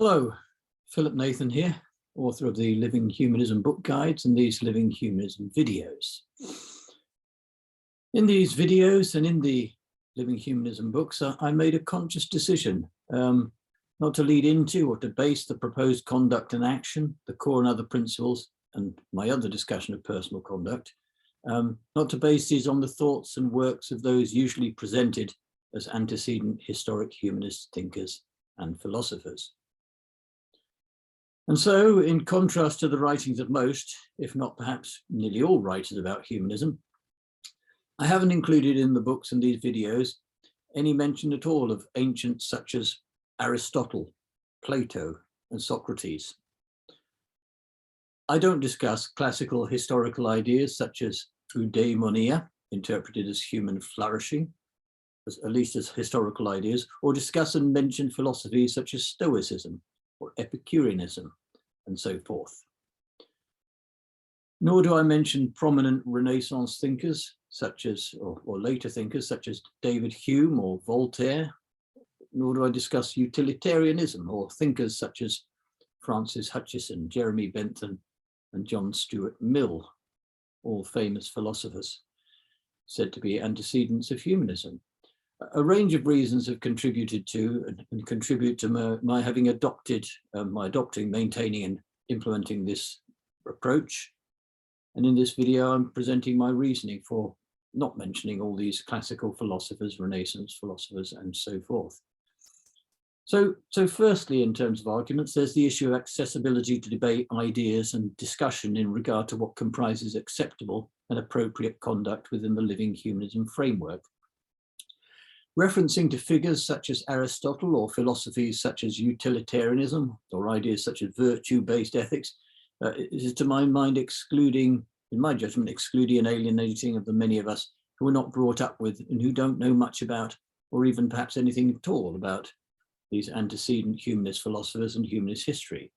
Hello, Philip Nathan here, author of the Living Humanism book guides and these Living Humanism videos. In these videos and in the Living Humanism books, I made a conscious decision not to lead into or to base the proposed conduct and action, the core and other principles, and my other discussion of personal conduct, not to base these on the thoughts and works of those usually presented as antecedent historic humanist thinkers and philosophers. And so, in contrast to the writings of most, if not perhaps nearly all writers about humanism, I haven't included in the books and these videos any mention at all of ancients such as Aristotle, Plato, and Socrates. I don't discuss classical historical ideas such as eudaimonia, interpreted as human flourishing, at least as historical ideas, or discuss and mention philosophies such as Stoicism, or Epicureanism, and so forth. Nor do I mention prominent Renaissance thinkers, such as, or later thinkers, such as David Hume or Voltaire, nor do I discuss utilitarianism or thinkers such as Francis Hutcheson, Jeremy Bentham, and John Stuart Mill, all famous philosophers, said to be antecedents of humanism. A range of reasons have contributed to and contribute to my having adopted, maintaining and implementing this approach. And in this video, I'm presenting my reasoning for not mentioning all these classical philosophers, Renaissance philosophers, and so forth. So firstly, in terms of arguments, there's the issue of accessibility to debate, ideas, and discussion in regard to what comprises acceptable and appropriate conduct within the living humanism framework. Referencing to figures such as Aristotle or philosophies such as utilitarianism or ideas such as virtue-based ethics is, to my mind, excluding, in my judgment, excluding and alienating of the many of us who are not brought up with and who don't know much about, or even perhaps anything at all about, these antecedent humanist philosophers and humanist history.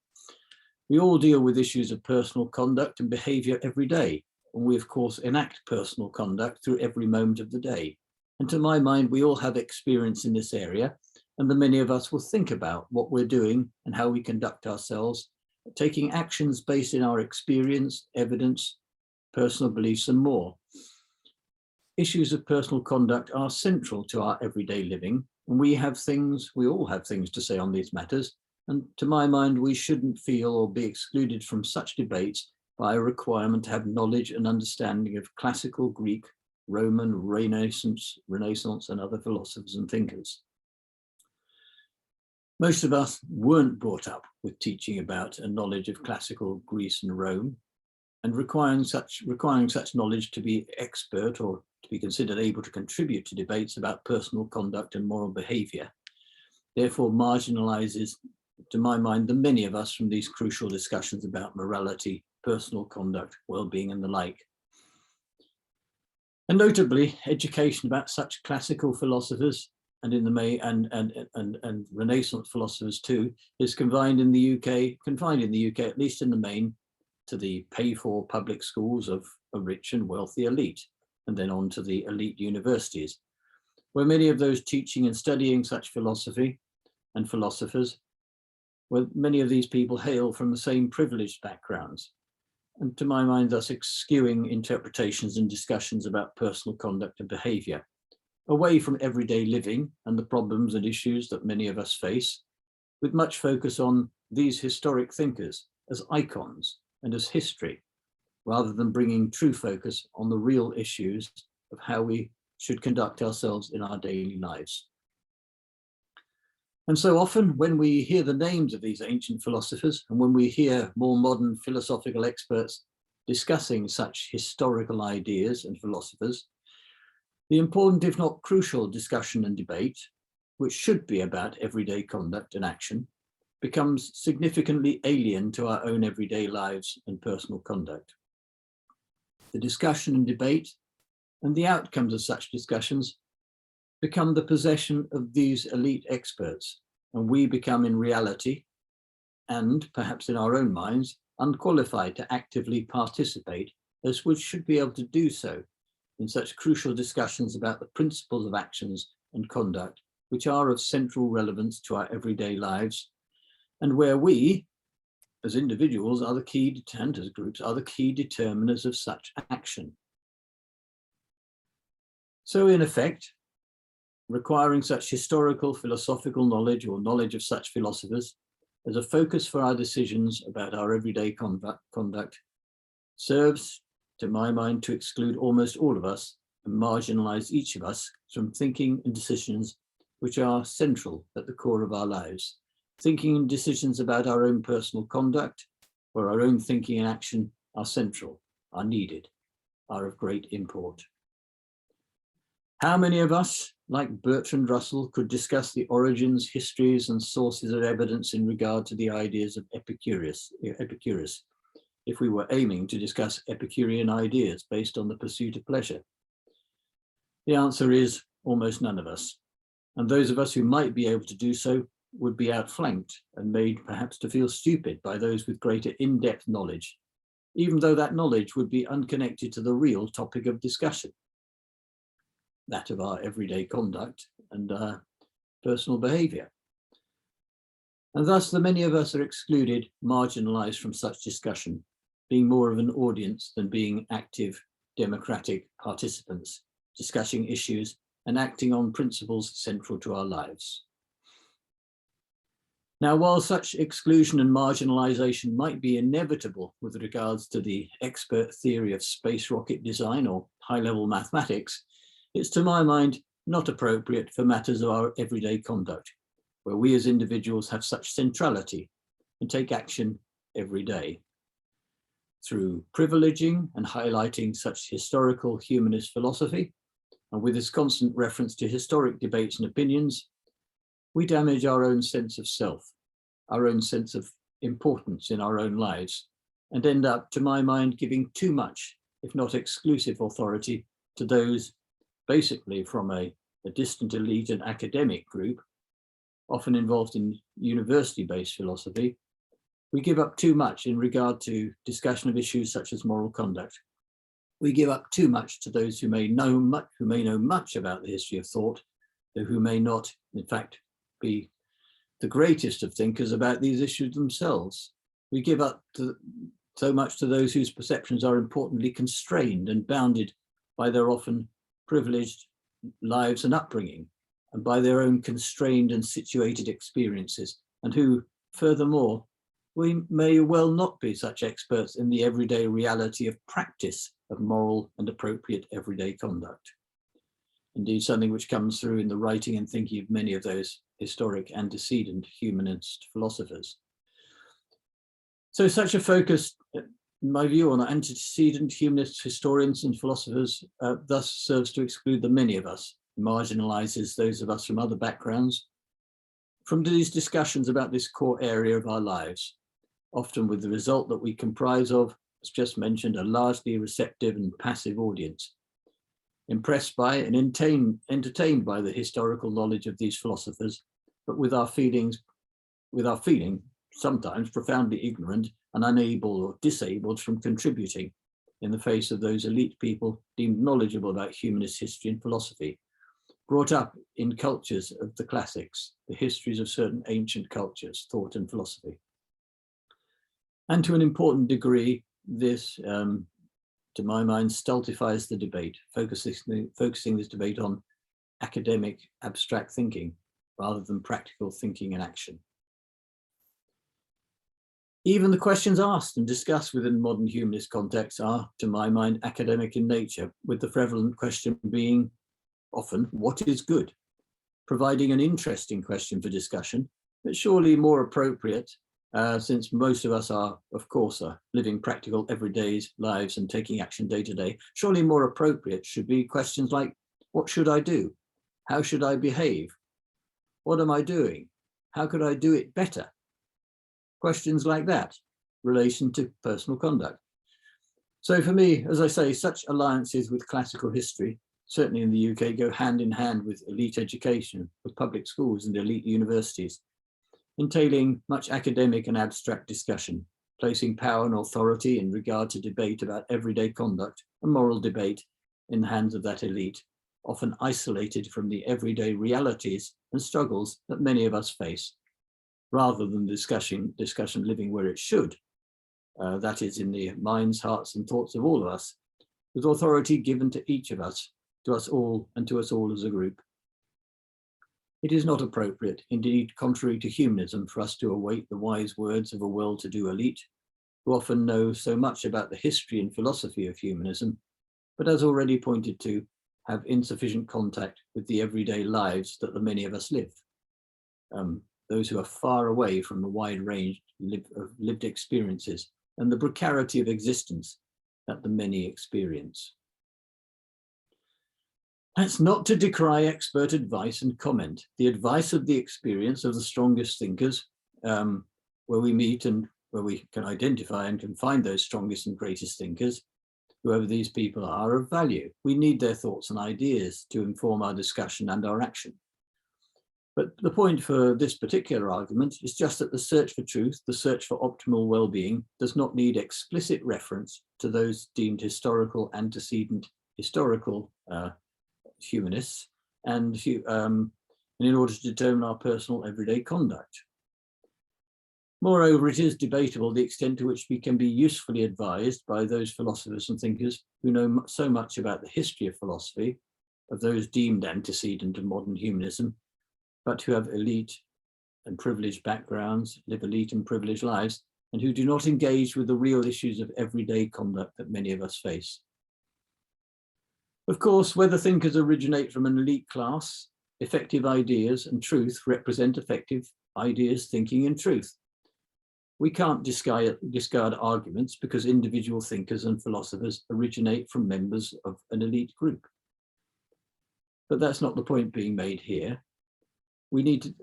We all deal with issues of personal conduct and behavior every day, and we of course enact personal conduct through every moment of the day. And to my mind, we all have experience in this area, and the many of us will think about what we're doing and how we conduct ourselves, taking actions based in our experience, evidence, personal beliefs, and more. Issues of personal conduct are central to our everyday living, and we all have things to say on these matters. And to my mind, we shouldn't feel or be excluded from such debates by a requirement to have knowledge and understanding of classical Greek, Roman, Renaissance, and other philosophers and thinkers. Most of us weren't brought up with teaching about a knowledge of classical Greece and Rome, and requiring such knowledge to be expert or to be considered able to contribute to debates about personal conduct and moral behavior, therefore marginalizes, to my mind, the many of us from these crucial discussions about morality, personal conduct, well-being, and the like. And notably, education about such classical philosophers and in the and Renaissance philosophers too is confined in the UK, at least in the main, to the pay-for public schools of a rich and wealthy elite, and then on to the elite universities, where many of those teaching and studying such philosophy and philosophers, where many of these people hail from the same privileged backgrounds, and to my mind, thus skewing interpretations and discussions about personal conduct and behavior, away from everyday living and the problems and issues that many of us face, with much focus on these historic thinkers as icons and as history, rather than bringing true focus on the real issues of how we should conduct ourselves in our daily lives. And so often when we hear the names of these ancient philosophers, and when we hear more modern philosophical experts discussing such historical ideas and philosophers, the important, if not crucial, discussion and debate, which should be about everyday conduct and action, becomes significantly alien to our own everyday lives and personal conduct. The discussion and debate and the outcomes of such discussions become the possession of these elite experts, and we become in reality, and perhaps in our own minds, unqualified to actively participate as we should be able to do so in such crucial discussions about the principles of actions and conduct which are of central relevance to our everyday lives, and where we, as individuals, are the key, and as groups, are the key determiners of such action. So in effect, requiring such historical philosophical knowledge or knowledge of such philosophers as a focus for our decisions about our everyday conduct serves, to my mind, to exclude almost all of us and marginalize each of us from thinking and decisions which are central at the core of our lives. Thinking and decisions about our own personal conduct or our own thinking and action are central, are needed, are of great import. How many of us, like Bertrand Russell, could discuss the origins, histories, and sources of evidence in regard to the ideas of Epicurus, if we were aiming to discuss Epicurean ideas based on the pursuit of pleasure? The answer is almost none of us. And those of us who might be able to do so would be outflanked and made perhaps to feel stupid by those with greater in-depth knowledge, even though that knowledge would be unconnected to the real topic of discussion, that of our everyday conduct and personal behavior. And thus the many of us are excluded, marginalized from such discussion, being more of an audience than being active democratic participants, discussing issues and acting on principles central to our lives. Now, while such exclusion and marginalization might be inevitable with regards to the expert theory of space rocket design or high-level mathematics, it's to my mind not appropriate for matters of our everyday conduct, where we as individuals have such centrality and take action every day. Through privileging and highlighting such historical humanist philosophy, and with this constant reference to historic debates and opinions, we damage our own sense of self, our own sense of importance in our own lives, and end up, to my mind, giving too much, if not exclusive authority to those basically from a distant elite and academic group, often involved in university-based philosophy. We give up too much in regard to discussion of issues such as moral conduct. We give up too much to those who may know much about the history of thought, though who may not, in fact, be the greatest of thinkers about these issues themselves. We give up so much to those whose perceptions are importantly constrained and bounded by their often privileged lives and upbringing, and by their own constrained and situated experiences, and who, furthermore, we may well not be such experts in the everyday reality of practice of moral and appropriate everyday conduct. Indeed, something which comes through in the writing and thinking of many of those historic antecedent humanist philosophers. So such a focus, in my view, on antecedent humanist historians and philosophers thus serves to exclude the many of us, marginalizes those of us from other backgrounds from these discussions about this core area of our lives, often with the result that we comprise of, as just mentioned, a largely receptive and passive audience, impressed by and entertained by the historical knowledge of these philosophers, but with our feeling sometimes profoundly ignorant and unable or disabled from contributing in the face of those elite people deemed knowledgeable about humanist history and philosophy, brought up in cultures of the classics, the histories of certain ancient cultures, thought and philosophy. And to an important degree, this, to my mind, stultifies the debate, focusing this debate on academic abstract thinking rather than practical thinking and action. Even the questions asked and discussed within modern humanist contexts are, to my mind, academic in nature, with the prevalent question being often, what is good? Providing an interesting question for discussion, but surely more appropriate, since most of us are, of course, living practical everyday lives and taking action day to day, surely more appropriate should be questions like, what should I do? How should I behave? What am I doing? How could I do it better? Questions like that, relation to personal conduct. So for me, as I say, such alliances with classical history, certainly in the UK, go hand in hand with elite education, with public schools and elite universities, entailing much academic and abstract discussion, placing power and authority in regard to debate about everyday conduct and moral debate in the hands of that elite, often isolated from the everyday realities and struggles that many of us face. rather than discussion living where it should, that is in the minds, hearts and thoughts of all of us, with authority given to each of us, to us all and to us all as a group. It is not appropriate, indeed contrary to humanism, for us to await the wise words of a well-to-do elite who often know so much about the history and philosophy of humanism, but as already pointed to, have insufficient contact with the everyday lives that the many of us live. Those who are far away from the wide range of lived experiences and the precarity of existence that the many experience. That's not to decry expert advice and comment. The advice of the experience of the strongest thinkers, where we meet and where we can identify and can find those strongest and greatest thinkers, whoever these people are, of value. We need their thoughts and ideas to inform our discussion and our action. But the point for this particular argument is just that the search for truth, the search for optimal well-being, does not need explicit reference to those deemed historical antecedent historical humanists, and in order to determine our personal everyday conduct. Moreover, it is debatable the extent to which we can be usefully advised by those philosophers and thinkers who know so much about the history of philosophy, of those deemed antecedent to modern humanism, but who have elite and privileged backgrounds, live elite and privileged lives, and who do not engage with the real issues of everyday conduct that many of us face. Of course, whether thinkers originate from an elite class, effective ideas and truth represent effective ideas, thinking and truth. We can't discard arguments because individual thinkers and philosophers originate from members of an elite group. But that's not the point being made here. We need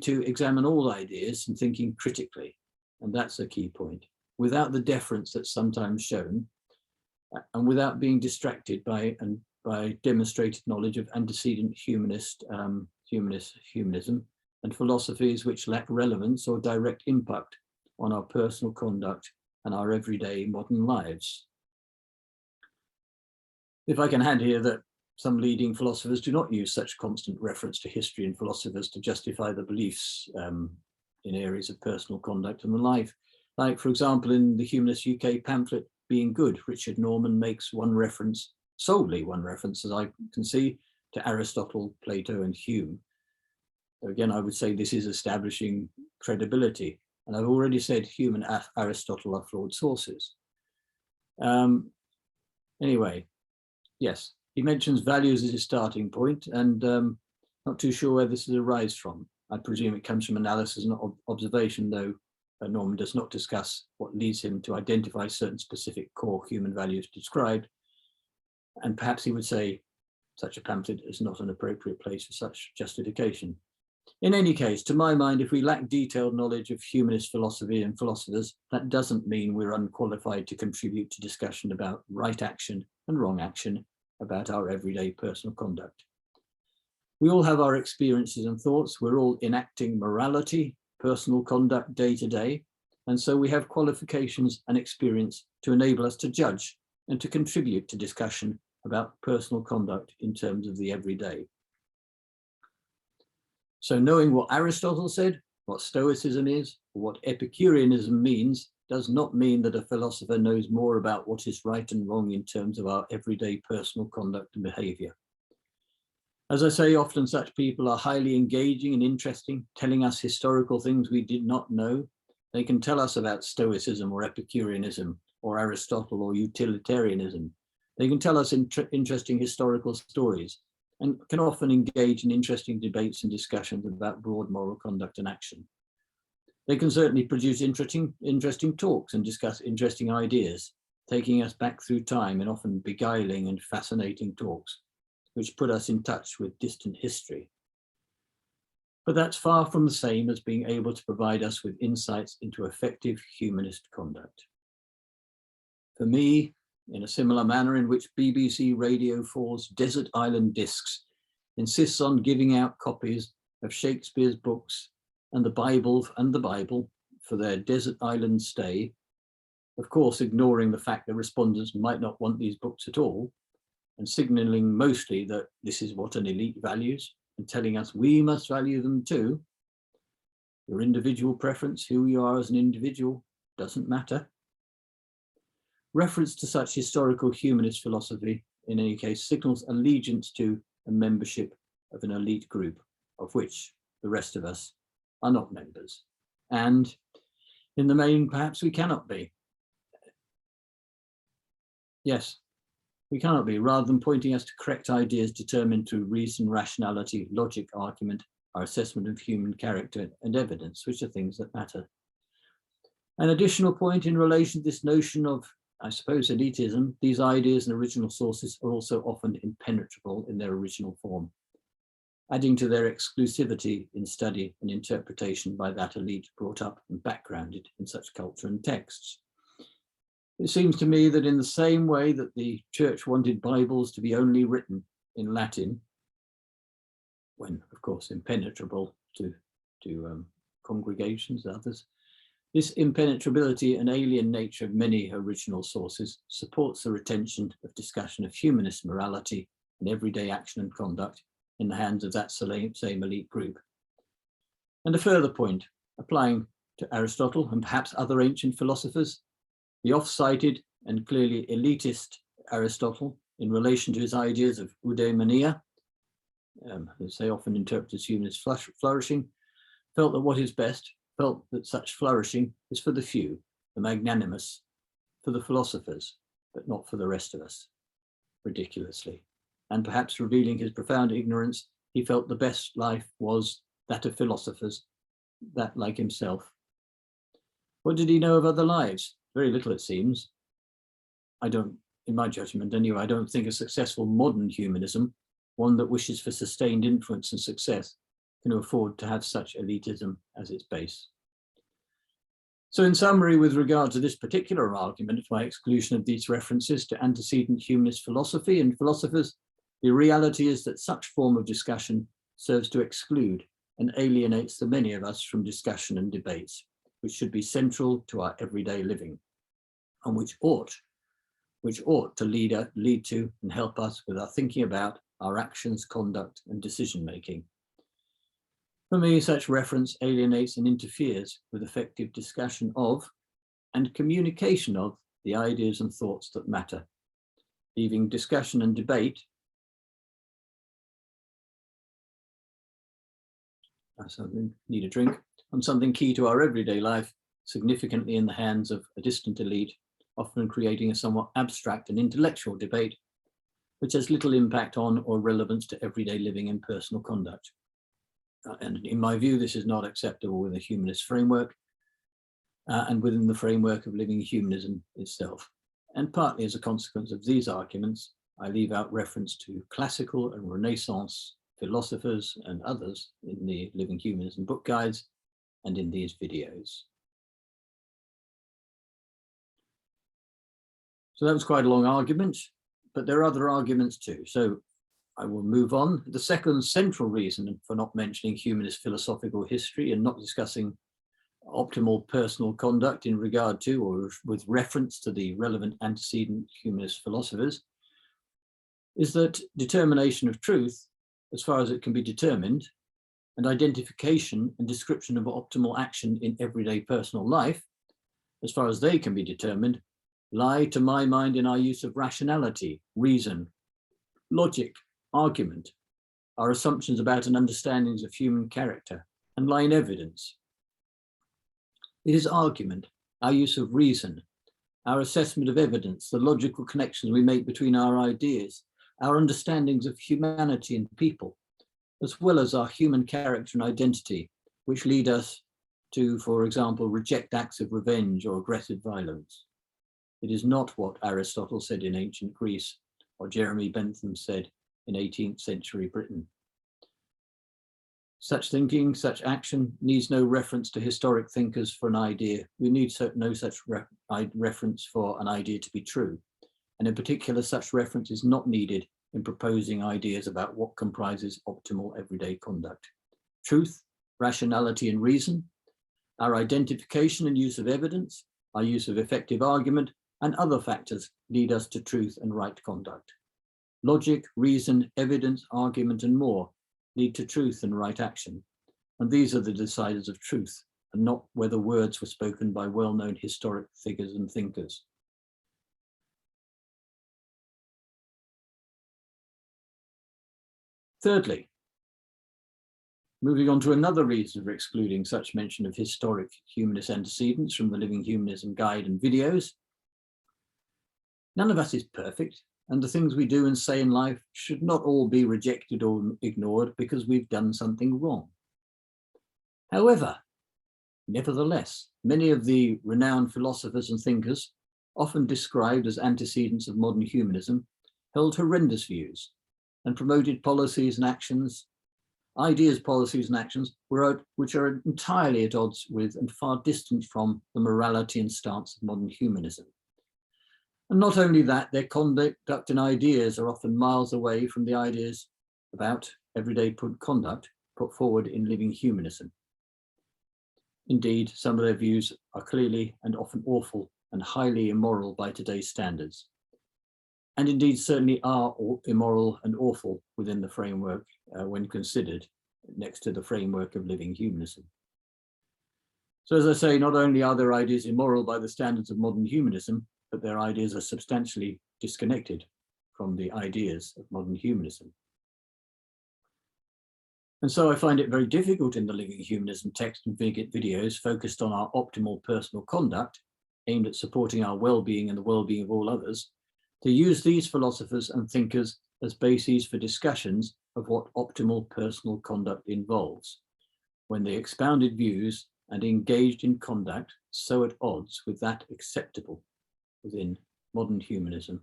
to examine all ideas and thinking critically, and that's a key point, without the deference that's sometimes shown, and without being distracted by demonstrated knowledge of antecedent humanism and philosophies which lack relevance or direct impact on our personal conduct and our everyday modern lives. If I can add here that some leading philosophers do not use such constant reference to history and philosophers to justify their beliefs in areas of personal conduct and the life. Like, for example, in the Humanist UK pamphlet, Being Good, Richard Norman makes solely one reference, as I can see, to Aristotle, Plato, and Hume. So again, I would say this is establishing credibility. And I've already said Hume and Aristotle are flawed sources. Anyway, yes, he mentions values as a starting point, and not too sure where this arises from. I presume it comes from analysis and observation, though Norman does not discuss what leads him to identify certain specific core human values described. And perhaps he would say such a pamphlet is not an appropriate place for such justification. In any case, to my mind, if we lack detailed knowledge of humanist philosophy and philosophers, that doesn't mean we're unqualified to contribute to discussion about right action and wrong action, about our everyday personal conduct. We all have our experiences and thoughts. We're all enacting morality, personal conduct day to day. And so we have qualifications and experience to enable us to judge and to contribute to discussion about personal conduct in terms of the everyday. So knowing what Aristotle said, what Stoicism is, or what Epicureanism means, does not mean that a philosopher knows more about what is right and wrong in terms of our everyday personal conduct and behavior. As I say, often such people are highly engaging and interesting, telling us historical things we did not know. They can tell us about Stoicism or Epicureanism or Aristotle or utilitarianism. They can tell us interesting historical stories and can often engage in interesting debates and discussions about broad moral conduct and action. They can certainly produce interesting talks and discuss interesting ideas, taking us back through time in often beguiling and fascinating talks, which put us in touch with distant history. But that's far from the same as being able to provide us with insights into effective humanist conduct. For me, in a similar manner in which BBC Radio 4's Desert Island Discs insists on giving out copies of Shakespeare's books and the Bible for their desert island stay, of course ignoring the fact that respondents might not want these books at all, and signalling mostly that this is what an elite values and telling us we must value them too. Your individual preference, who you are as an individual, doesn't matter. Reference to such historical humanist philosophy, in any case, signals allegiance to a membership of an elite group, of which the rest of us are not members. And in the main, perhaps we cannot be. Yes, we cannot be, rather than pointing us to correct ideas determined through reason, rationality, logic, argument, our assessment of human character and evidence, which are things that matter. An additional point in relation to this notion of, I suppose, elitism, these ideas and original sources are also often impenetrable in their original form, adding to their exclusivity in study and interpretation by that elite brought up and backgrounded in such culture and texts. It seems to me that in the same way that the church wanted Bibles to be only written in Latin, when of course impenetrable to congregations, others, this impenetrability and alien nature of many original sources supports the retention of discussion of humanist morality and everyday action and conduct in the hands of that same elite group. And a further point, applying to Aristotle and perhaps other ancient philosophers, the oft-cited and clearly elitist Aristotle, in relation to his ideas of eudaimonia, as they often interpret as humanist flourishing, felt that such flourishing is for the few, the magnanimous, for the philosophers, but not for the rest of us, ridiculously. And perhaps revealing his profound ignorance, he felt the best life was that of philosophers, that like himself. What did he know of other lives? Very little, it seems. In my judgment anyway, I don't think a successful modern humanism, one that wishes for sustained influence and success, can afford to have such elitism as its base. So in summary, with regard to this particular argument, my exclusion of these references to antecedent humanist philosophy and philosophers, the reality is that such form of discussion serves to exclude and alienates the many of us from discussion and debates, which should be central to our everyday living, and which ought to lead to and help us with our thinking about our actions, conduct, and decision-making. For me, such reference alienates and interferes with effective discussion of and communication of the ideas and thoughts that matter, leaving discussion and debate need a drink, on something key to our everyday life, significantly in the hands of a distant elite, often creating a somewhat abstract and intellectual debate, which has little impact on or relevance to everyday living and personal conduct. And in my view, this is not acceptable with a humanist framework and within the framework of living humanism itself. And partly as a consequence of these arguments, I leave out reference to classical and Renaissance philosophers and others in the Living Humanism book guides and in these videos. So that was quite a long argument, but there are other arguments too. So I will move on. The second central reason for not mentioning humanist philosophical history and not discussing optimal personal conduct in regard to or with reference to the relevant antecedent humanist philosophers is that determination of truth, as far as it can be determined, and identification and description of optimal action in everyday personal life, as far as they can be determined, lie, to my mind, in our use of rationality, reason, logic, argument, our assumptions about and understandings of human character, and lie in evidence. It is argument, our use of reason, our assessment of evidence, the logical connections we make between our ideas, our understandings of humanity and people, as well as our human character and identity, which lead us to, for example, reject acts of revenge or aggressive violence. It is not what Aristotle said in ancient Greece or Jeremy Bentham said in 18th century Britain. Such thinking, such action needs no reference to historic thinkers for an idea. We need no such reference for an idea to be true. And in particular, such reference is not needed in proposing ideas about what comprises optimal everyday conduct. Truth, rationality, and reason, our identification and use of evidence, our use of effective argument, and other factors lead us to truth and right conduct. Logic, reason, evidence, argument, and more lead to truth and right action. And these are the deciders of truth, and not whether words were spoken by well-known historic figures and thinkers. Thirdly, moving on to another reason for excluding such mention of historic humanist antecedents from the Living Humanism guide and videos. None of us is perfect, and the things we do and say in life should not all be rejected or ignored because we've done something wrong. However, nevertheless, many of the renowned philosophers and thinkers, often described as antecedents of modern humanism, held horrendous views and promoted policies and actions, ideas, policies and actions which are entirely at odds with and far distant from the morality and stance of modern humanism. And not only that, their conduct and ideas are often miles away from the ideas about everyday conduct put forward in Living Humanism. Indeed, some of their views are clearly and often awful and highly immoral by today's standards. And indeed, certainly are immoral and awful within the framework when considered next to the framework of Living Humanism. So as I say, not only are their ideas immoral by the standards of modern humanism, but their ideas are substantially disconnected from the ideas of modern humanism. And so I find it very difficult in the Living Humanism text and videos focused on our optimal personal conduct, aimed at supporting our well-being and the well-being of all others, to use these philosophers and thinkers as bases for discussions of what optimal personal conduct involves, when they expounded views and engaged in conduct so at odds with that acceptable within modern humanism,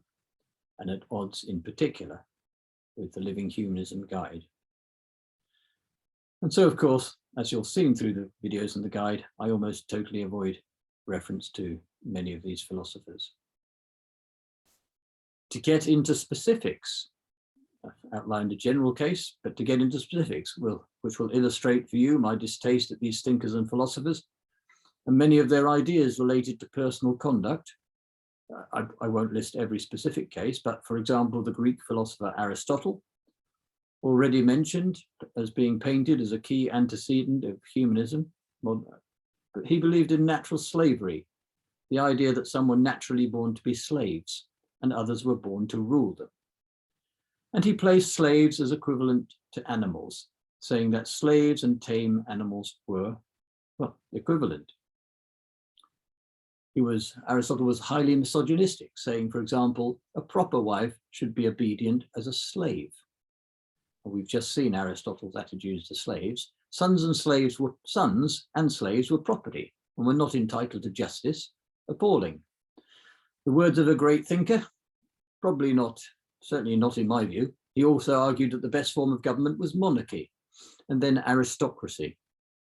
and at odds in particular with the Living Humanism guide. And so, of course, as you'll see through the videos and the guide, I almost totally avoid reference to many of these philosophers. To get into specifics, I've outlined a general case, but to get into specifics, which will illustrate for you my distaste at these thinkers and philosophers, and many of their ideas related to personal conduct. I won't list every specific case, but for example, the Greek philosopher Aristotle, already mentioned as being painted as a key antecedent of humanism, but he believed in natural slavery, the idea that some were naturally born to be slaves and others were born to rule them. And he placed slaves as equivalent to animals, saying that slaves and tame animals were, well, equivalent. Aristotle was highly misogynistic, saying, for example, a proper wife should be obedient as a slave. We've just seen Aristotle's attitudes to slaves. Sons and slaves were property and were not entitled to justice. Appalling. The words of a great thinker? Probably not, certainly not in my view. He also argued that the best form of government was monarchy and then aristocracy,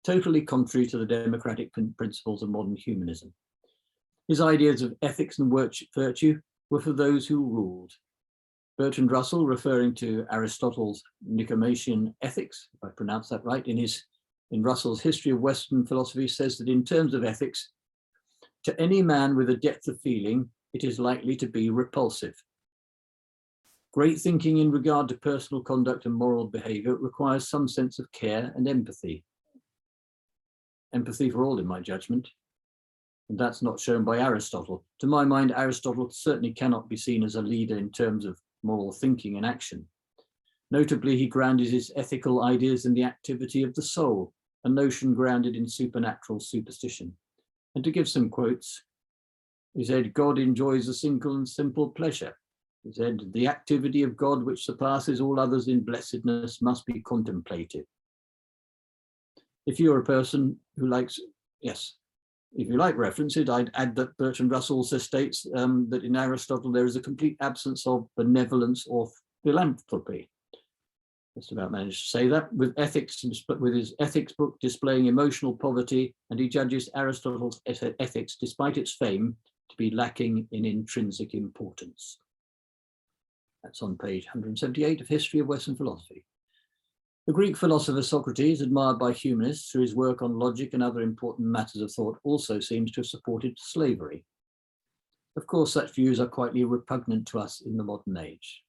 totally contrary to the democratic principles of modern humanism. His ideas of ethics and virtue were for those who ruled. Bertrand Russell, referring to Aristotle's Nicomachean Ethics, if I pronounce that right, in Russell's History of Western Philosophy, says that in terms of ethics, to any man with a depth of feeling, it is likely to be repulsive. Great thinking in regard to personal conduct and moral behavior requires some sense of care and empathy. Empathy for all, in my judgment. And that's not shown by Aristotle. To my mind, Aristotle certainly cannot be seen as a leader in terms of moral thinking and action. Notably, he grounded his ethical ideas in the activity of the soul, a notion grounded in supernatural superstition. And to give some quotes, he said, God enjoys a single and simple pleasure. He said, the activity of God which surpasses all others in blessedness must be contemplated. If you're a person who likes, yes, if you like references, I'd add that Bertrand Russell also states that in Aristotle there is a complete absence of benevolence or philanthropy. Just about managed to say that, with his ethics book displaying emotional poverty, and he judges Aristotle's ethics, despite its fame, to be lacking in intrinsic importance. That's on page 178 of History of Western Philosophy. The Greek philosopher Socrates, admired by humanists through his work on logic and other important matters of thought, also seems to have supported slavery. Of course, such views are quite repugnant to us in the modern age.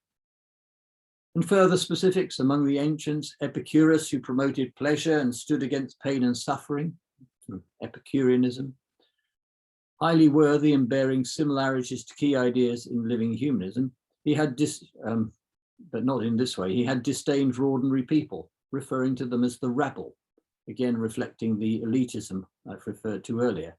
And further specifics, among the ancients, Epicurus, who promoted pleasure and stood against pain and suffering, Epicureanism. Highly worthy and bearing similarities to key ideas in Living Humanism, he had, but not in this way, he had disdain for ordinary people, referring to them as the rabble, again reflecting the elitism I've referred to earlier.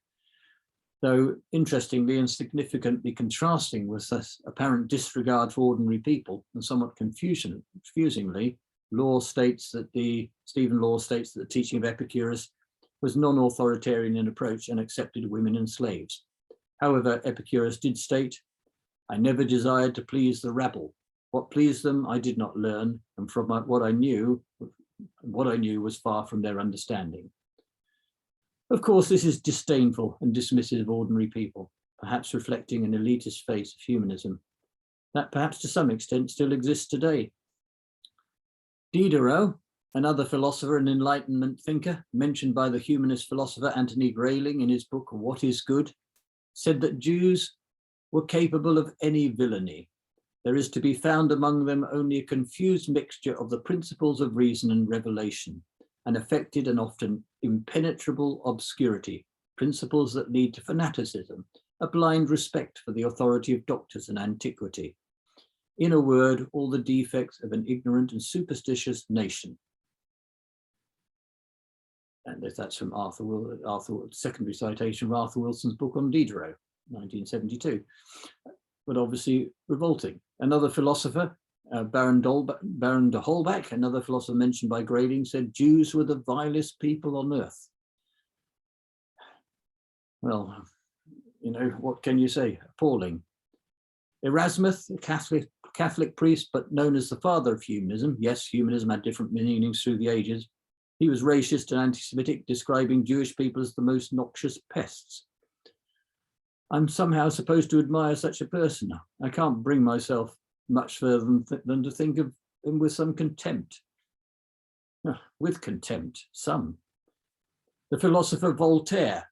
Though interestingly and significantly contrasting with this apparent disregard for ordinary people, and somewhat confusingly, Stephen Law states that the teaching of Epicurus was non-authoritarian in approach and accepted women and slaves. However, Epicurus did state, "I never desired to please the rabble. What pleased them I did not learn, and from what I knew was far from their understanding." Of course, this is disdainful and dismissive of ordinary people, perhaps reflecting an elitist phase of humanism that perhaps to some extent still exists today. Diderot, another philosopher and Enlightenment thinker, mentioned by the humanist philosopher Anthony Grayling in his book, What is Good, said that Jews were capable of any villainy. There is to be found among them only a confused mixture of the principles of reason and revelation, an affected and often impenetrable obscurity, principles that lead to fanaticism, a blind respect for the authority of doctors and antiquity. In a word, all the defects of an ignorant and superstitious nation. And that's from secondary citation from Arthur Wilson's book on Diderot, 1972. But obviously revolting. Another philosopher, Baron de Holbach, another philosopher mentioned by Grayling, said Jews were the vilest people on earth. Well, you know, what can you say? Appalling. Erasmus, a Catholic priest, but known as the father of humanism. Yes, humanism had different meanings through the ages. He was racist and anti-Semitic, describing Jewish people as the most noxious pests. I'm somehow supposed to admire such a person. I can't bring myself much further than to think of him with some contempt. With contempt, some. The philosopher Voltaire,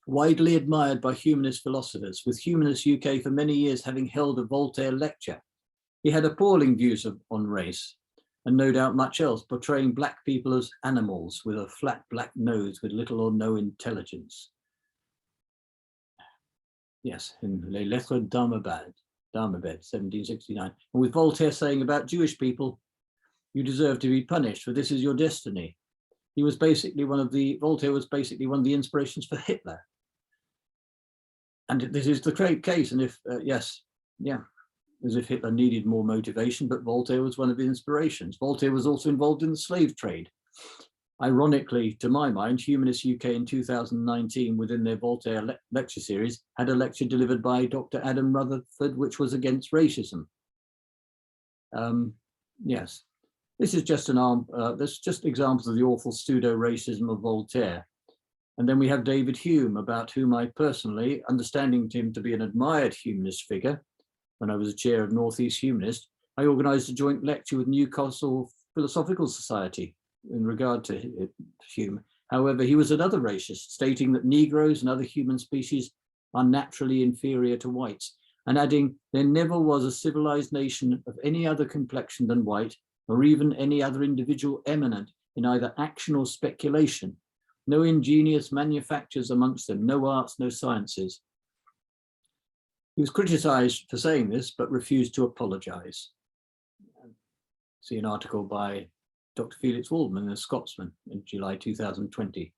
widely admired by humanist philosophers, with Humanist UK for many years having held a Voltaire lecture. He had appalling views on race, and no doubt much else, portraying black people as animals with a flat black nose with little or no intelligence. Yes, in Les Lettres d'Armabad, 1769. And with Voltaire saying about Jewish people, you deserve to be punished, for this is your destiny. Voltaire was basically one of the inspirations for Hitler. And this is the great case. And if, as if Hitler needed more motivation, but Voltaire was one of the inspirations. Voltaire was also involved in the slave trade. Ironically, to my mind, Humanist UK in 2019, within their Voltaire lecture series, had a lecture delivered by Dr. Adam Rutherford, which was against racism. Yes, this is just there's just examples of the awful pseudo-racism of Voltaire. And then we have David Hume, about whom I personally, understanding him to be an admired humanist figure, when I was a chair of Northeast Humanist, I organised a joint lecture with Newcastle Philosophical Society in regard to Hume. However, he was another racist, stating that Negroes and other human species are naturally inferior to whites, and adding, there never was a civilized nation of any other complexion than white, or even any other individual eminent in either action or speculation. No ingenious manufactures amongst them, no arts, no sciences. He was criticized for saying this, but refused to apologize. See an article by Dr. Felix Waldman, a Scotsman, in July 2020.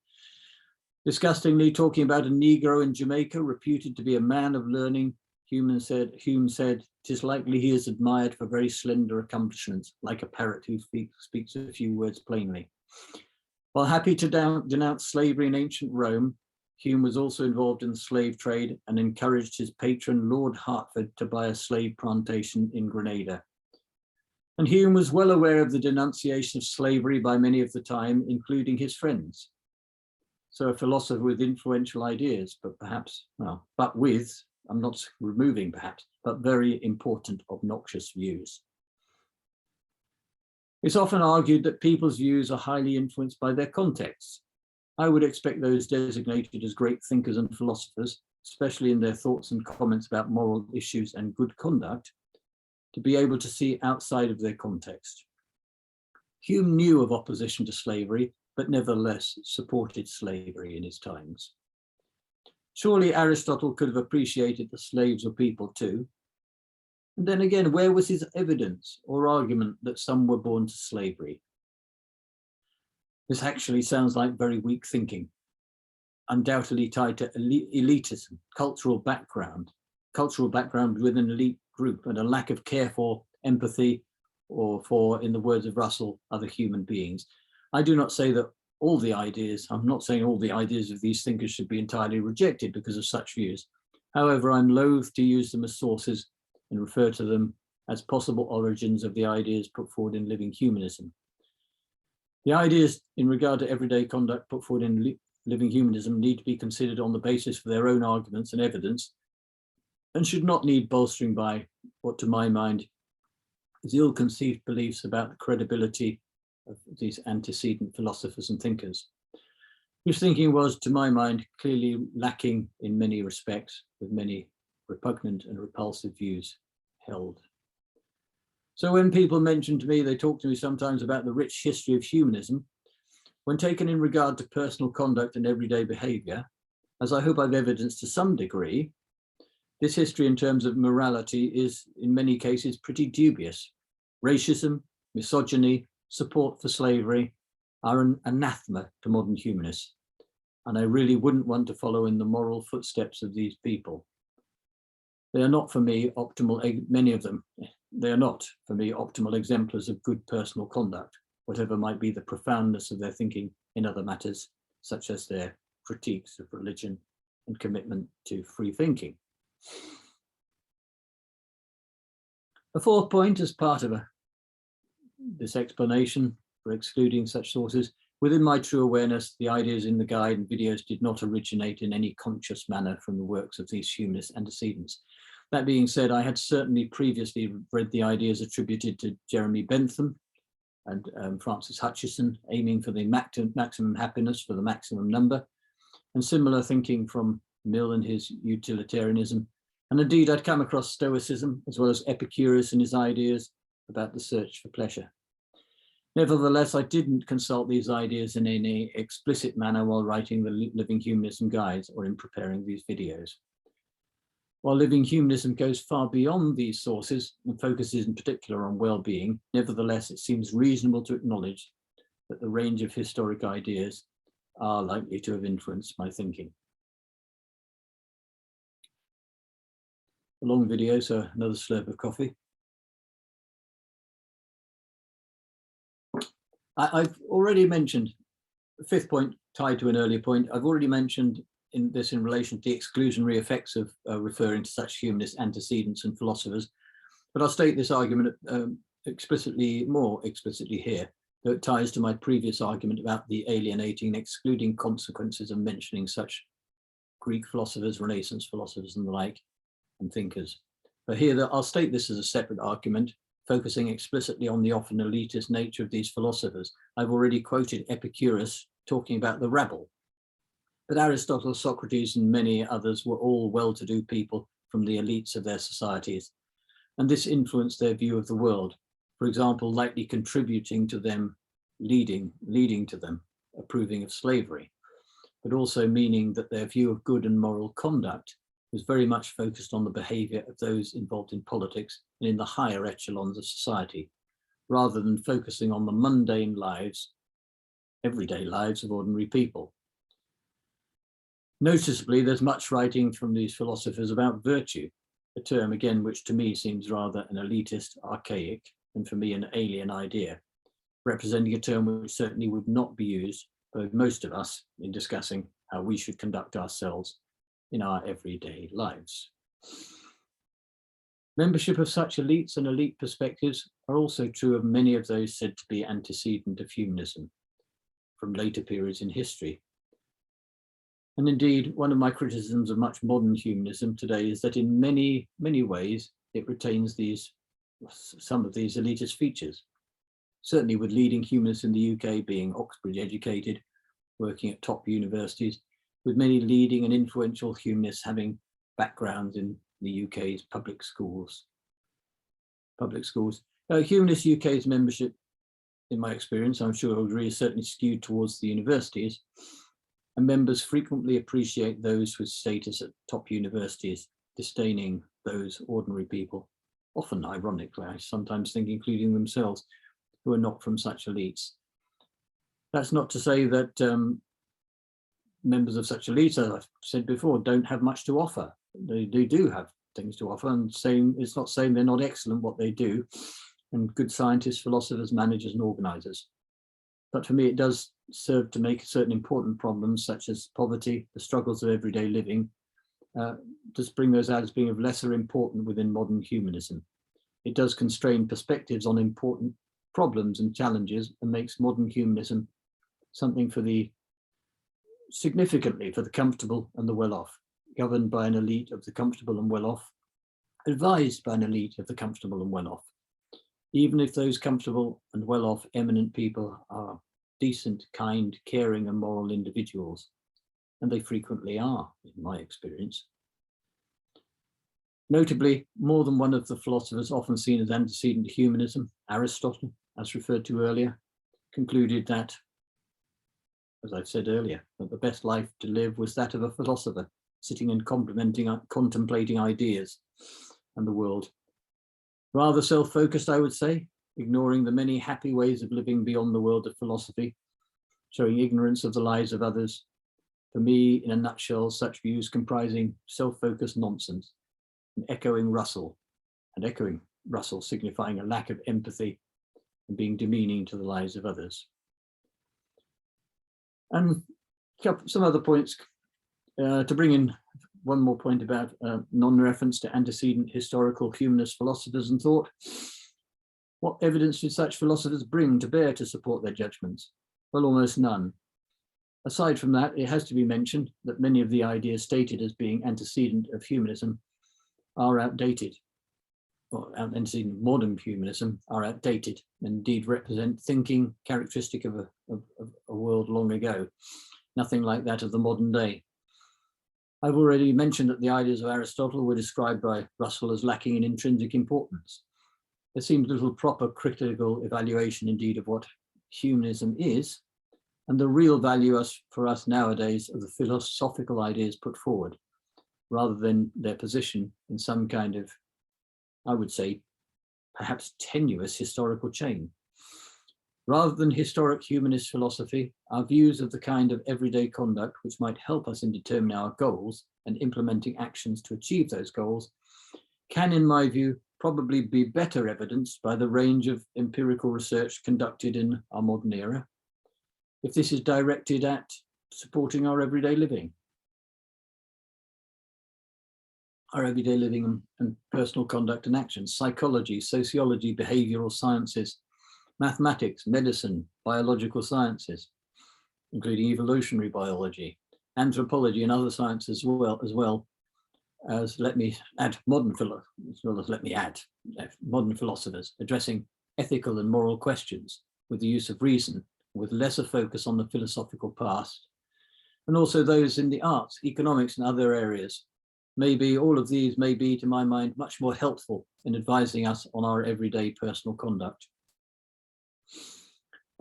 Disgustingly talking about a Negro in Jamaica, reputed to be a man of learning, Hume said, "'Tis likely he is admired for very slender accomplishments, like a parrot who speaks a few words plainly." While happy to denounce slavery in ancient Rome, Hume was also involved in the slave trade and encouraged his patron, Lord Hertford, to buy a slave plantation in Grenada. And Hume was well aware of the denunciation of slavery by many of the time, including his friends. So a philosopher with influential ideas, but perhaps, well, but with, I'm not removing perhaps, but very important obnoxious views. It's often argued that people's views are highly influenced by their contexts. I would expect those designated as great thinkers and philosophers, especially in their thoughts and comments about moral issues and good conduct, to be able to see outside of their context. Hume knew of opposition to slavery, but nevertheless supported slavery in his times. Surely Aristotle could have appreciated that slaves were people too. And then again, where was his evidence or argument that some were born to slavery? This actually sounds like very weak thinking, undoubtedly tied to elitism, cultural background within an elite group, and a lack of care for empathy or for, in the words of Russell, other human beings. I do not say that all the ideas, I'm not saying all the ideas of these thinkers should be entirely rejected because of such views. However, I'm loath to use them as sources and refer to them as possible origins of the ideas put forward in Living Humanism. The ideas in regard to everyday conduct put forward in Living Humanism need to be considered on the basis of their own arguments and evidence, and should not need bolstering by what, to my mind, is ill-conceived beliefs about the credibility of these antecedent philosophers and thinkers, whose thinking was, to my mind, clearly lacking in many respects, with many repugnant and repulsive views held. So when people mention to me, they talk to me sometimes about the rich history of humanism, when taken in regard to personal conduct and everyday behavior, as I hope I've evidenced to some degree, this history in terms of morality is in many cases pretty dubious. Racism, misogyny, support for slavery are an anathema to modern humanists, and I really wouldn't want to follow in the moral footsteps of these people. They are not for me optimal, many of them, they are not for me optimal exemplars of good personal conduct, whatever might be the profoundness of their thinking in other matters, such as their critiques of religion and commitment to free thinking. A fourth point, as part of this explanation for excluding such sources, within my true awareness, the ideas in the guide and videos did not originate in any conscious manner from the works of these humanist antecedents. That being said, I had certainly previously read the ideas attributed to Jeremy Bentham and Francis Hutcheson, aiming for the maximum happiness for the maximum number, and similar thinking from Mill and his utilitarianism. And indeed, I'd come across Stoicism, as well as Epicurus and his ideas about the search for pleasure. Nevertheless, I didn't consult these ideas in any explicit manner while writing the Living Humanism guides or in preparing these videos. While Living Humanism goes far beyond these sources and focuses in particular on well-being, nevertheless, it seems reasonable to acknowledge that the range of historic ideas are likely to have influenced my thinking. A long video, so another slurp of coffee. I've already mentioned, the fifth point tied to an earlier point, I've already mentioned in relation to the exclusionary effects of referring to such humanist antecedents and philosophers, but I'll state this argument more explicitly here, though it ties to my previous argument about the alienating and excluding consequences of mentioning such Greek philosophers, Renaissance philosophers and the like, and thinkers. But here, I'll state this as a separate argument, focusing explicitly on the often elitist nature of these philosophers. I've already quoted Epicurus talking about the rabble, but Aristotle, Socrates, and many others were all well-to-do people from the elites of their societies, and this influenced their view of the world, for example, likely contributing to them, leading to them approving of slavery, but also meaning that their view of good and moral conduct was very much focused on the behavior of those involved in politics and in the higher echelons of society, rather than focusing on the mundane lives, everyday lives of ordinary people. Noticeably, there's much writing from these philosophers about virtue, a term again which to me seems rather an elitist, archaic, and for me an alien idea, representing a term which certainly would not be used by most of us in discussing how we should conduct ourselves in our everyday lives. Membership of such elites and elite perspectives are also true of many of those said to be antecedent of humanism from later periods in history. And indeed, one of my criticisms of much modern humanism today is that in many ways, it retains some of these elitist features. Certainly with leading humanists in the UK being Oxford educated, working at top universities, with many leading and influential humanists having backgrounds in the UK's public schools. Humanist UK's membership in my experience, I'm sure you'll agree, is certainly skewed towards the universities, and members frequently appreciate those with status at top universities, disdaining those ordinary people, often ironically, I sometimes think including themselves, who are not from such elites. That's not to say that members of such elites, as I've said before, don't have much to offer. They do have things to offer, and it's not saying they're not excellent what they do, and good scientists, philosophers, managers, and organizers. But for me, it does serve to make certain important problems, such as poverty, the struggles of everyday living, just bring those out as being of lesser importance within modern humanism. It does constrain perspectives on important problems and challenges, and makes modern humanism something significantly for the comfortable and the well-off, governed by an elite of the comfortable and well-off, advised by an elite of the comfortable and well-off. Even if those comfortable and well-off eminent people are decent, kind, caring, and moral individuals, and they frequently are, in my experience. Notably, more than one of the philosophers often seen as antecedent to humanism, Aristotle, as referred to earlier, concluded that, as I've said earlier, that the best life to live was that of a philosopher, sitting and contemplating ideas and the world. Rather self-focused, I would say, ignoring the many happy ways of living beyond the world of philosophy, showing ignorance of the lives of others. For me, in a nutshell, such views comprising self-focused nonsense, and echoing Russell signifying a lack of empathy and being demeaning to the lives of others. And some other points to bring in. One more point about non-reference to antecedent historical humanist philosophers and thought. What evidence did such philosophers bring to bear to support their judgments? Well, almost none. Aside from that, it has to be mentioned that many of the ideas stated as being antecedent of humanism are outdated, or antecedent modern humanism are outdated, and indeed represent thinking characteristic of a world long ago, nothing like that of the modern day. I've already mentioned that the ideas of Aristotle were described by Russell as lacking in intrinsic importance. There seems little proper critical evaluation indeed of what humanism is, and the real value for us nowadays of the philosophical ideas put forward, rather than their position in some kind of, I would say, perhaps tenuous historical chain. Rather than historic humanist philosophy, our views of the kind of everyday conduct which might help us in determining our goals and implementing actions to achieve those goals can, in my view, probably be better evidenced by the range of empirical research conducted in our modern era, if this is directed at supporting our everyday living. Our everyday living and personal conduct and actions, psychology, sociology, behavioral sciences, mathematics, medicine, biological sciences, including evolutionary biology, anthropology, and other sciences as well as modern philosophers addressing ethical and moral questions with the use of reason, with lesser focus on the philosophical past, and also those in the arts, economics, and other areas. Maybe all of these may be, to my mind, much more helpful in advising us on our everyday personal conduct.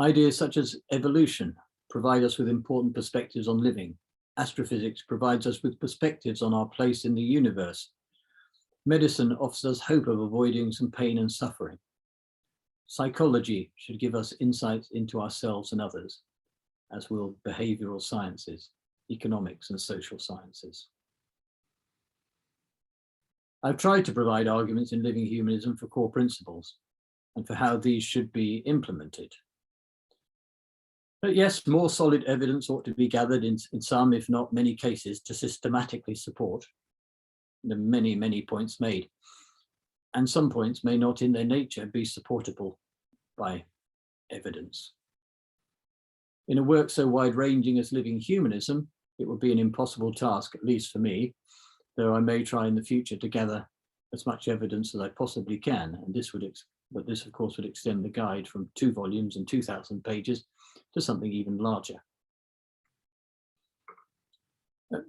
Ideas such as evolution provide us with important perspectives on living. Astrophysics provides us with perspectives on our place in the universe. Medicine offers us hope of avoiding some pain and suffering. Psychology should give us insights into ourselves and others, as will behavioral sciences, economics, and social sciences. I've tried to provide arguments in Living Humanism for core principles and for how these should be implemented. But yes, more solid evidence ought to be gathered in some, if not many cases, to systematically support the many, many points made. And some points may not in their nature be supportable by evidence. In a work so wide-ranging as Living Humanism, it would be an impossible task, at least for me, though I may try in the future to gather as much evidence as I possibly can. And this of course would extend the guide from 2 volumes and 2,000 pages to something even larger.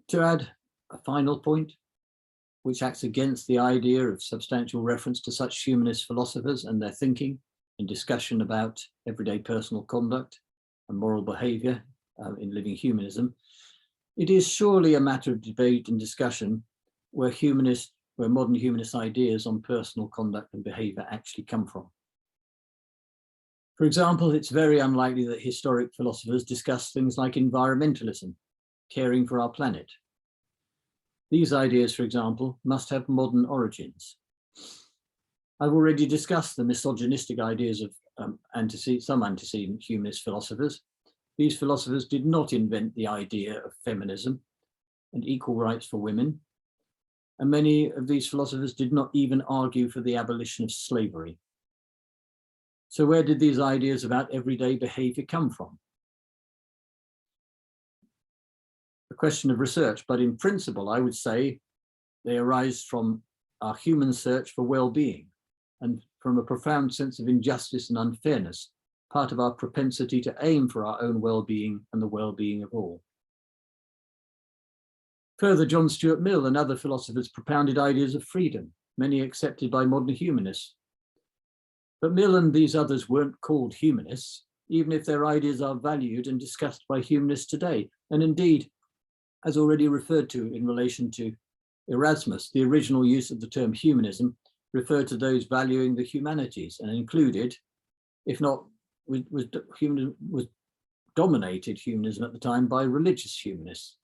To add a final point, which acts against the idea of substantial reference to such humanist philosophers and their thinking, in discussion about everyday personal conduct and moral behaviour in Living Humanism, it is surely a matter of debate and discussion where modern humanist ideas on personal conduct and behaviour actually come from. For example, it's very unlikely that historic philosophers discuss things like environmentalism, caring for our planet. These ideas, for example, must have modern origins. I've already discussed the misogynistic ideas of some antecedent humanist philosophers. These philosophers did not invent the idea of feminism and equal rights for women, and many of these philosophers did not even argue for the abolition of slavery. So where did these ideas about everyday behaviour come from? A question of research, but in principle, I would say they arise from our human search for well-being and from a profound sense of injustice and unfairness, part of our propensity to aim for our own well-being and the well-being of all. Further, John Stuart Mill and other philosophers propounded ideas of freedom, many accepted by modern humanists. But Mill and these others weren't called humanists, even if their ideas are valued and discussed by humanists today. And indeed, as already referred to in relation to Erasmus, the original use of the term humanism referred to those valuing the humanities and included, if not, was dominated humanism at the time by religious humanists.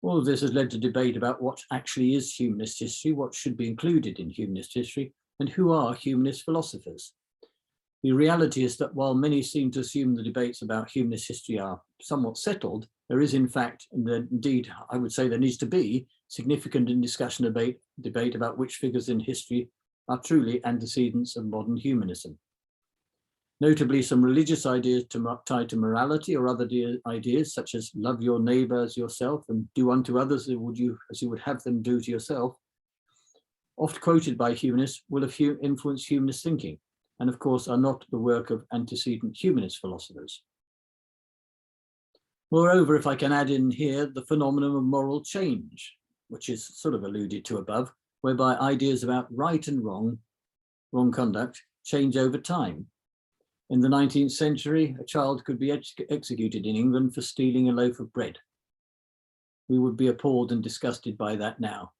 All of this has led to debate about what actually is humanist history, what should be included in humanist history, and who are humanist philosophers. The reality is that while many seem to assume the debates about humanist history are somewhat settled, there is in fact, and indeed I would say there needs to be, significant discussion debate about which figures in history are truly antecedents of modern humanism. Notably, some religious ideas tied to morality or other ideas such as love your neighbour as yourself and do unto others as you would have them do to yourself, oft quoted by humanists, will have influenced humanist thinking, and of course are not the work of antecedent humanist philosophers. Moreover, if I can add in here the phenomenon of moral change, which is sort of alluded to above, whereby ideas about right and wrong conduct, change over time. In the 19th century, a child could be executed in England for stealing a loaf of bread. We would be appalled and disgusted by that now.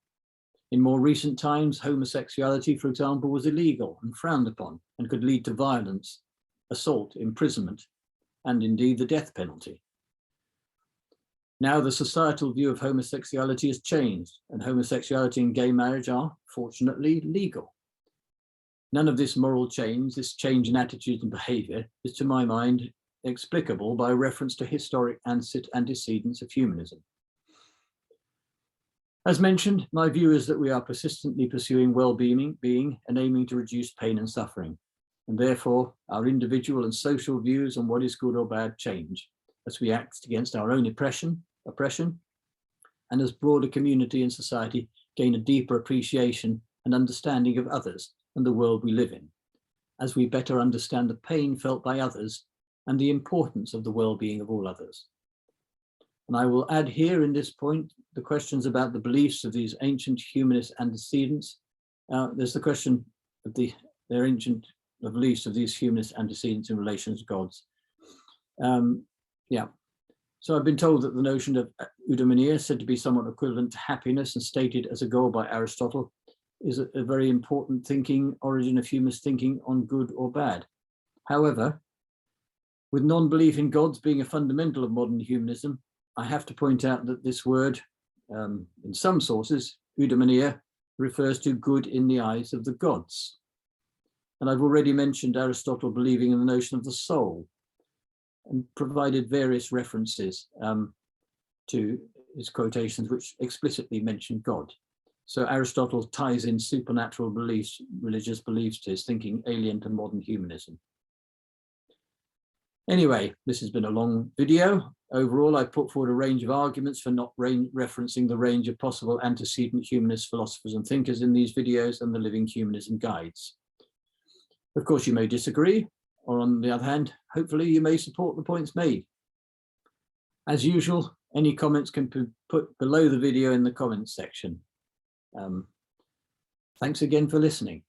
In more recent times, homosexuality, for example, was illegal and frowned upon and could lead to violence, assault, imprisonment, and indeed the death penalty. Now the societal view of homosexuality has changed, and homosexuality and gay marriage are, fortunately, legal. None of this moral change, this change in attitude and behaviour, is to my mind explicable by reference to historic antecedents of humanism. As mentioned, my view is that we are persistently pursuing well-being and aiming to reduce pain and suffering, and therefore our individual and social views on what is good or bad change as we act against our own oppression, and as broader community and society gain a deeper appreciation and understanding of others and the world we live in, as we better understand the pain felt by others and the importance of the well-being of all others. And I will add here in this point the questions about the beliefs of these ancient humanist antecedents. There's the question of their ancient beliefs of these humanist antecedents in relation to gods. So I've been told that the notion of eudaimonia, said to be somewhat equivalent to happiness and stated as a goal by Aristotle, is a very important origin of humanist thinking on good or bad. However, with non-belief in gods being a fundamental of modern humanism, I have to point out that this word, in some sources, eudaimonia, refers to good in the eyes of the gods. And I've already mentioned Aristotle believing in the notion of the soul and provided various references to his quotations which explicitly mention God. So Aristotle ties in supernatural beliefs, religious beliefs, to his thinking alien to modern humanism. Anyway, this has been a long video. Overall, I put forward a range of arguments for not referencing the range of possible antecedent humanist philosophers and thinkers in these videos and the Living Humanism guides. Of course, you may disagree, or on the other hand, hopefully you may support the points made. As usual, any comments can be put below the video in the comments section. Thanks again for listening.